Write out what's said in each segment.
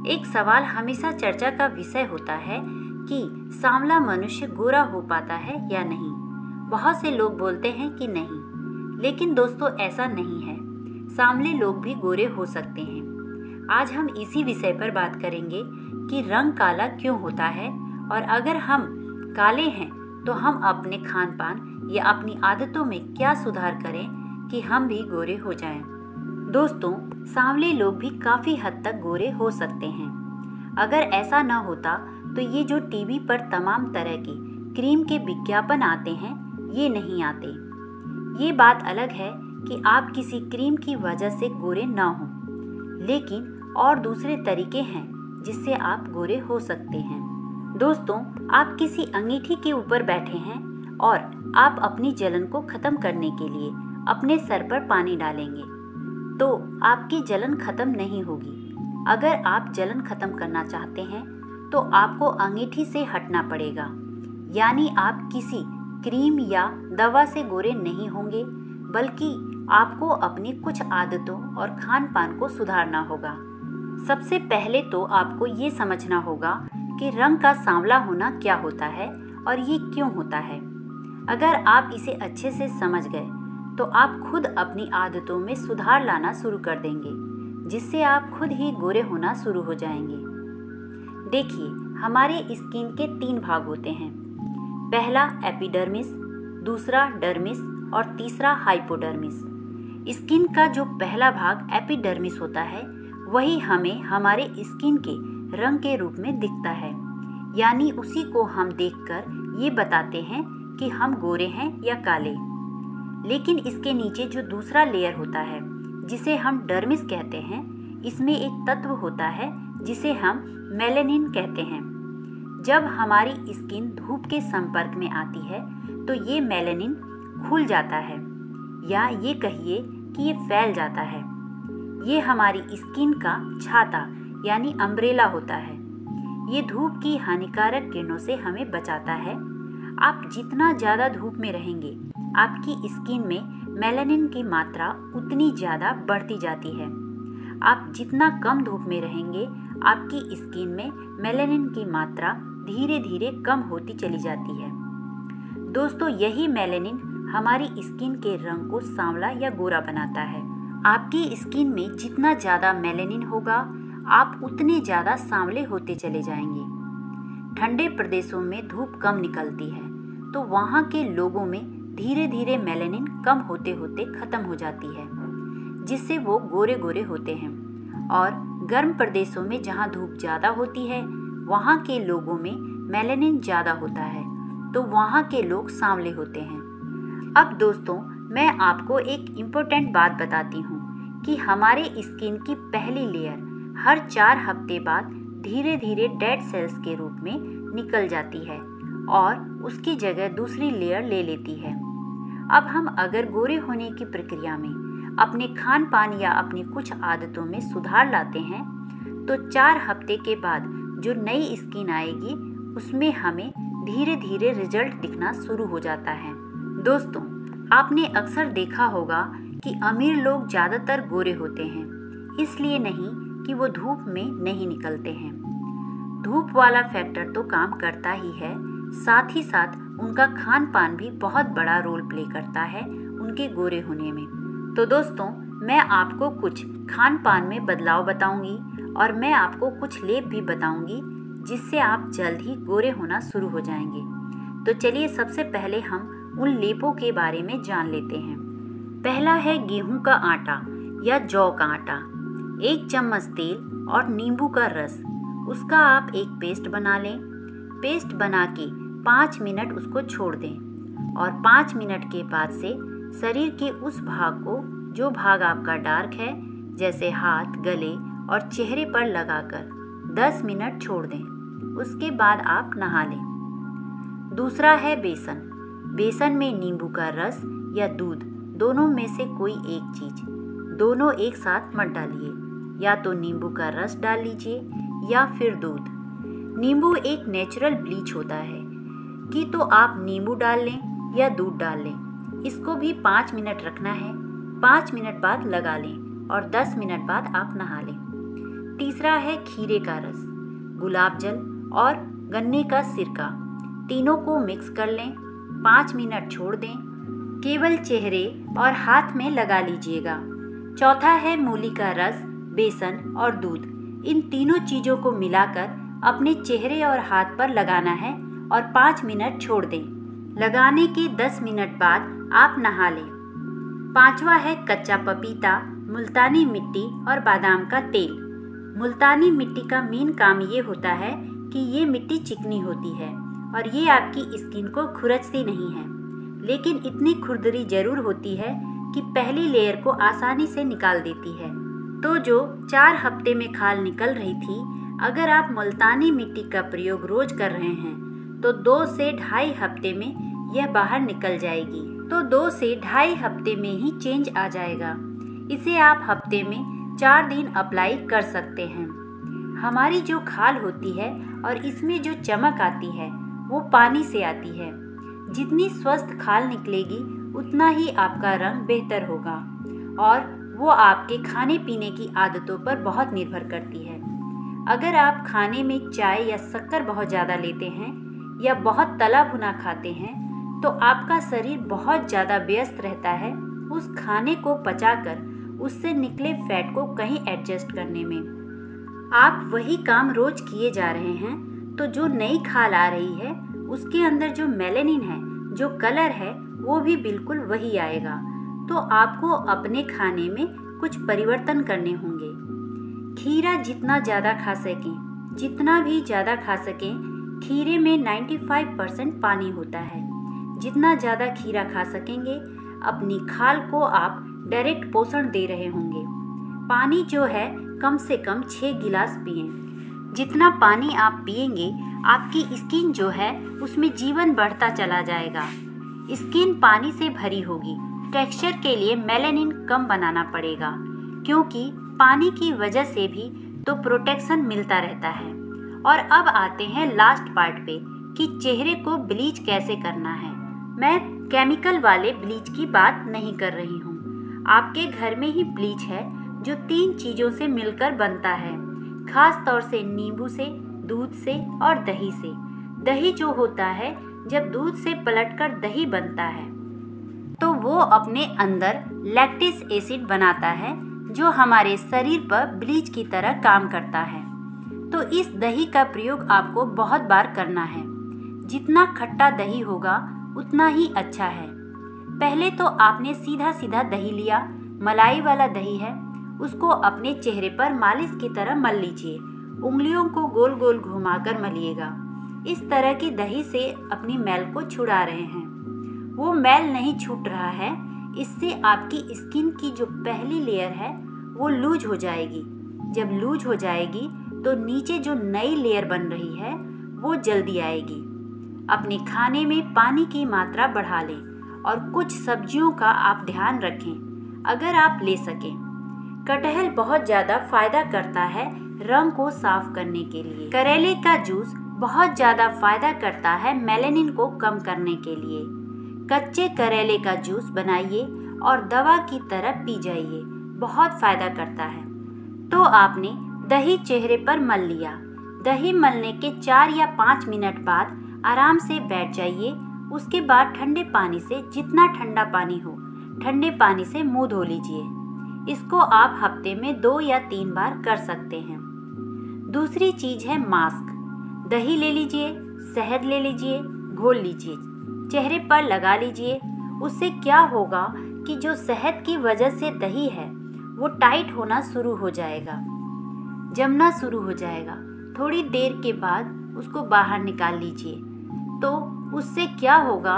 एक सवाल हमेशा चर्चा का विषय होता है कि सांवला मनुष्य गोरा हो पाता है या नहीं। बहुत से लोग बोलते हैं कि नहीं, लेकिन दोस्तों ऐसा नहीं है। सांवले लोग भी गोरे हो सकते हैं। आज हम इसी विषय पर बात करेंगे कि रंग काला क्यों होता है, और अगर हम काले हैं तो हम अपने खान पान या अपनी आदतों में क्या सुधार करें कि हम भी गोरे हो जाएं। दोस्तों, सांवले लोग भी काफ़ी हद तक गोरे हो सकते हैं। अगर ऐसा न होता तो ये जो टीवी पर तमाम तरह के क्रीम के विज्ञापन आते हैं, ये नहीं आते। ये बात अलग है कि आप किसी क्रीम की वजह से गोरे न हों, लेकिन और दूसरे तरीके हैं जिससे आप गोरे हो सकते हैं। दोस्तों, आप किसी अंगीठी के ऊपर बैठे हैं और आप अपनी जलन को ख़त्म करने के लिए अपने सर पर पानी डालेंगे, तो आपकी जलन खत्म नहीं होगी। अगर आप जलन खत्म करना चाहते हैं तो आपको अंगीठी से हटना पड़ेगा, यानी आप किसी क्रीम या दवा से गोरे नहीं होंगे, बल्कि आपको अपनी कुछ आदतों और खान पान को सुधारना होगा। सबसे पहले तो आपको ये समझना होगा कि रंग का सांवला होना क्या होता है और ये क्यों होता है। अगर आप इसे अच्छे से समझ गए तो आप खुद अपनी आदतों में सुधार लाना शुरू कर देंगे, जिससे आप खुद ही गोरे होना शुरू हो जाएंगे। देखिए, हमारे स्किन के 3 भाग होते हैं। पहला एपिडर्मिस, दूसरा डर्मिस और तीसरा हाइपोडर्मिस। स्किन का जो पहला भाग एपिडर्मिस होता है, वही हमें हमारे स्किन के रंग के रूप में दिखता है, यानी उसी को हम देखकर ये बताते हैं कि हम गोरे हैं या काले। लेकिन इसके नीचे जो दूसरा लेयर होता है, जिसे हम डर्मिस कहते हैं, इसमें एक तत्व होता है जिसे हम मेलेनिन कहते हैं। जब हमारी स्किन धूप के संपर्क में आती है तो ये मेलेनिन खुल जाता है, या ये कहिए कि ये फैल जाता है। ये हमारी स्किन का छाता यानी अम्ब्रेला होता है। ये धूप की हानिकारक किरणों से हमें बचाता है। आप जितना ज़्यादा धूप में रहेंगे, आपकी स्किन में मेलानिन की मात्रा उतनी ज़्यादा बढ़ती जाती है। आप जितना कम धूप में रहेंगे, आपकी स्किन में मेलानिन की मात्रा धीरे धीरे कम होती चली जाती है। दोस्तों, यही मेलानिन हमारी स्किन के रंग को सांवला या गोरा बनाता है। आपकी स्किन में जितना ज़्यादा मेलानिन होगा, आप उतने ज़्यादा सांवले होते चले जाएंगे। ठंडे प्रदेशों में धूप कम निकलती है, तो वहाँ के लोगों में धीरे धीरे मेलानिन कम होते होते ख़त्म हो जाती है, जिससे वो गोरे गोरे होते हैं। और गर्म प्रदेशों में जहाँ धूप ज़्यादा होती है, वहाँ के लोगों में मेलानिन ज़्यादा होता है, तो वहाँ के लोग सांवले होते हैं। अब दोस्तों, मैं आपको एक इम्पोर्टेंट बात बताती हूँ कि हमारे स्किन की पहली लेयर हर 4 हफ्ते बाद धीरे धीरे डेड सेल्स के रूप में निकल जाती है और उसकी जगह दूसरी लेयर ले लेती है। अब हम अगर गोरे होने की प्रक्रिया में अपने खान पान या अपनी कुछ आदतों में सुधार लाते हैं, तो 4 हफ्ते के बाद जो नई स्किन आएगी, उसमें हमें धीरे धीरे रिजल्ट दिखना शुरू हो जाता है। दोस्तों, आपने अक्सर देखा होगा कि अमीर लोग ज़्यादातर गोरे होते हैं, इसलिए नहीं कि वो धूप में नहीं निकलते हैं। धूप वाला फैक्टर तो काम करता ही है, साथ ही साथ उनका खान पान भी बहुत बड़ा रोल प्ले करता है उनके गोरे होने में। तो दोस्तों, मैं आपको कुछ खान पान में बदलाव बताऊंगी और मैं आपको कुछ लेप भी बताऊंगी, जिससे आप जल्द ही गोरे होना शुरू हो जाएंगे। तो चलिए, सबसे पहले हम उन लेपों के बारे में जान लेते हैं। पहला है गेहूं का आटा या जौ का आटा। 1 चम्मच तेल और नींबू का रस, उसका आप एक पेस्ट बना लें। पेस्ट बना के 5 मिनट उसको छोड़ दें और 5 मिनट के बाद से शरीर के उस भाग को, जो भाग आपका डार्क है, जैसे हाथ, गले और चेहरे पर लगाकर 10 मिनट छोड़ दें। उसके बाद आप नहा लें। दूसरा है बेसन। बेसन में नींबू का रस या दूध, दोनों में से कोई एक चीज़, दोनों एक साथ मत डालिए। या तो नींबू का रस डाल लीजिए या फिर दूध। नींबू एक नेचुरल ब्लीच होता है कि तो आप नींबू डाल लें या दूध डाल लें। इसको भी 5 मिनट रखना है। 5 मिनट बाद लगा लें और 10 मिनट बाद आप नहा लें। तीसरा है खीरे का रस, गुलाब जल और गन्ने का सिरका। तीनों को मिक्स कर लें, 5 मिनट छोड़ दें। केवल चेहरे और हाथ में लगा लीजिएगा। चौथा है मूली का रस, बेसन और दूध। इन तीनों चीज़ों को मिलाकर अपने चेहरे और हाथ पर लगाना है और 5 मिनट छोड़ दें। लगाने के 10 मिनट बाद आप नहा लें। पांचवा है कच्चा पपीता, मुल्तानी मिट्टी और बादाम का तेल। मुल्तानी मिट्टी का मेन काम ये होता है कि ये मिट्टी चिकनी होती है और ये आपकी स्किन को खुरचती नहीं है, लेकिन इतनी खुरदरी जरूर होती है कि पहली लेयर को आसानी से निकाल देती है। तो जो 4 हफ्ते में खाल निकल रही थी, अगर आप मुल्तानी मिट्टी का प्रयोग रोज कर रहे हैं तो 2 से ढाई हफ्ते में यह बाहर निकल जाएगी। तो 2 से ढाई हफ्ते में ही चेंज आ जाएगा। इसे आप हफ्ते में 4 दिन अप्लाई कर सकते हैं। हमारी जो खाल होती है और इसमें जो चमक आती है वो पानी से आती है। जितनी स्वस्थ खाल निकलेगी उतना ही आपका रंग बेहतर होगा और वो आपके खाने पीने की आदतों पर बहुत निर्भर करती है। अगर आप खाने में चाय या शक्कर बहुत ज़्यादा लेते हैं या बहुत तला भुना खाते हैं तो आपका शरीर बहुत ज़्यादा व्यस्त रहता है उस खाने को पचाकर उससे निकले फैट को कहीं एडजस्ट करने में। आप वही काम रोज किए जा रहे हैं तो जो नई खाल आ रही है उसके अंदर जो मेलेनिन है, जो कलर है, वो भी बिल्कुल वही आएगा। तो आपको अपने खाने में कुछ परिवर्तन करने होंगे। खीरा जितना ज़्यादा खा सकें, जितना भी ज़्यादा खा सकें, खीरे में 95% पानी होता है। जितना ज़्यादा खीरा खा सकेंगे अपनी खाल को आप डायरेक्ट पोषण दे रहे होंगे। पानी जो है कम से कम 6 गिलास पिएं। जितना पानी आप पिएंगे आपकी स्किन जो है उसमें जीवन बढ़ता चला जाएगा। स्किन पानी से भरी होगी। टेक्सचर के लिए मेलेनिन कम बनाना पड़ेगा क्योंकि पानी की वजह से भी तो प्रोटेक्शन मिलता रहता है। और अब आते हैं लास्ट पार्ट पे कि चेहरे को ब्लीच कैसे करना है। मैं केमिकल वाले ब्लीच की बात नहीं कर रही हूँ। आपके घर में ही ब्लीच है जो 3 चीज़ों से मिलकर बनता है, खास तौर से नींबू से, दूध से और दही से। दही जो होता है जब दूध से पलटकर दही बनता है तो वो अपने अंदर लैक्टिक एसिड बनाता है जो हमारे शरीर पर ब्लीच की तरह काम करता है। तो इस दही का प्रयोग आपको बहुत बार करना है। जितना खट्टा दही होगा उतना ही अच्छा है। पहले तो आपने सीधा सीधा दही लिया, मलाई वाला दही है, उसको अपने चेहरे पर मालिश की तरह मल लीजिए। उंगलियों को गोल गोल घुमाकर मलिएगा। इस तरह की दही से अपनी मैल को छुड़ा रहे हैं। वो मैल नहीं छूट रहा है, इससे आपकी स्किन की जो पहली लेयर है वो लूज हो जाएगी। जब लूज हो जाएगी तो नीचे जो नई लेयर बन रही है वो जल्दी आएगी। अपने खाने में पानी की मात्रा बढ़ा लें और कुछ सब्जियों का आप ध्यान रखें अगर आप ले सकें। कटहल बहुत ज़्यादा फायदा करता है रंग को साफ करने के लिए। करेले का जूस बहुत ज़्यादा फायदा करता है मेलेनिन को कम करने के लिए। कच्चे करेले का जूस बनाइए और दवा की तरह पी जाइए, बहुत फायदा करता है। तो आपने दही चेहरे पर मल लिया। दही मलने के 4 या 5 मिनट बाद आराम से बैठ जाइए। उसके बाद ठंडे पानी से, जितना ठंडा पानी हो, ठंडे पानी से मुंह धो लीजिए। इसको आप हफ्ते में 2 या 3 बार कर सकते हैं। दूसरी चीज़ है मास्क। दही ले लीजिए, शहद ले लीजिए, घोल लीजिए, चेहरे पर लगा लीजिए। उससे क्या होगा कि जो शहद की वजह से दही है वो टाइट होना शुरू हो जाएगा, जमना शुरू हो जाएगा। थोड़ी देर के बाद उसको बाहर निकाल लीजिए। तो उससे क्या होगा,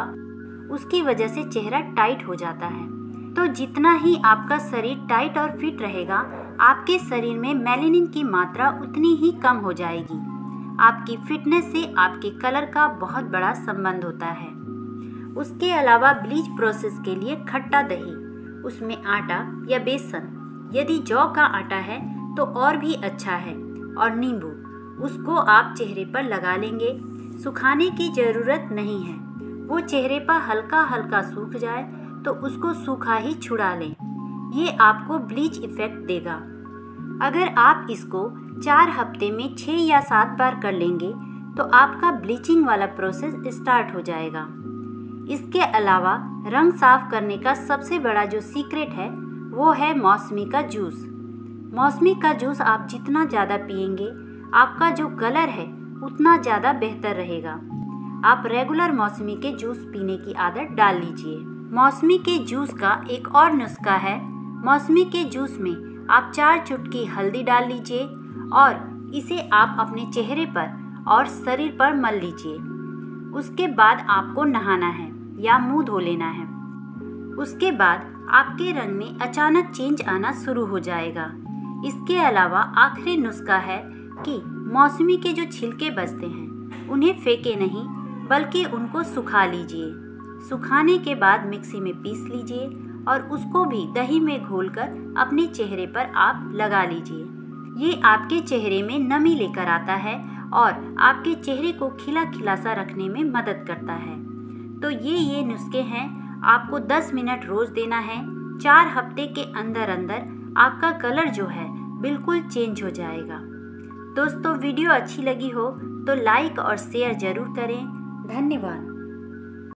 उसकी वजह से चेहरा टाइट हो जाता है। तो जितना ही आपका शरीर टाइट और फिट रहेगा, आपके शरीर में मेलेनिन की मात्रा उतनी ही कम हो जाएगी। आपकी फिटनेस से आपके कलर का बहुत बड़ा संबंध होता है। उसके अलावा ब्लीच प्रोसेस के लिए खट्टा दही, उसमें आटा या बेसन, यदि जौ का आटा है तो और भी अच्छा है, और नींबू, उसको आप चेहरे पर लगा लेंगे। सुखाने की ज़रूरत नहीं है। वो चेहरे पर हल्का हल्का सूख जाए तो उसको सूखा ही छुड़ा लें। ये आपको ब्लीच इफ़ेक्ट देगा। अगर आप इसको 4 हफ्ते में 6 या 7 बार कर लेंगे तो आपका ब्लीचिंग वाला प्रोसेस स्टार्ट हो जाएगा। इसके अलावा रंग साफ करने का सबसे बड़ा जो सीक्रेट है वो है मौसमी का जूस। मौसमी का जूस आप जितना ज़्यादा पिएंगे आपका जो कलर है उतना ज़्यादा बेहतर रहेगा। आप रेगुलर मौसमी के जूस पीने की आदत डाल लीजिए। मौसमी के जूस का एक और नुस्खा है। मौसमी के जूस में आप 4 चुटकी हल्दी डाल लीजिए और इसे आप अपने चेहरे पर और शरीर पर मल लीजिए। उसके बाद आपको नहाना है या मुंह धो लेना है। उसके बाद आपके रंग में अचानक चेंज आना शुरू हो जाएगा। इसके अलावा आखिरी नुस्खा है कि मौसमी के जो छिलके बचते हैं उन्हें फेंके नहीं बल्कि उनको सुखा लीजिए। सुखाने के बाद मिक्सी में पीस लीजिए और उसको भी दही में घोलकर अपने चेहरे पर आप लगा लीजिए। ये आपके चेहरे में नमी लेकर आता है और आपके चेहरे को खिला खिला सा रखने में मदद करता है। तो ये नुस्खे हैं, आपको 10 मिनट रोज देना है। 4 हफ्ते के अंदर अंदर आपका कलर जो है बिल्कुल चेंज हो जाएगा। दोस्तों वीडियो अच्छी लगी हो तो लाइक और शेयर ज़रूर करें। धन्यवाद।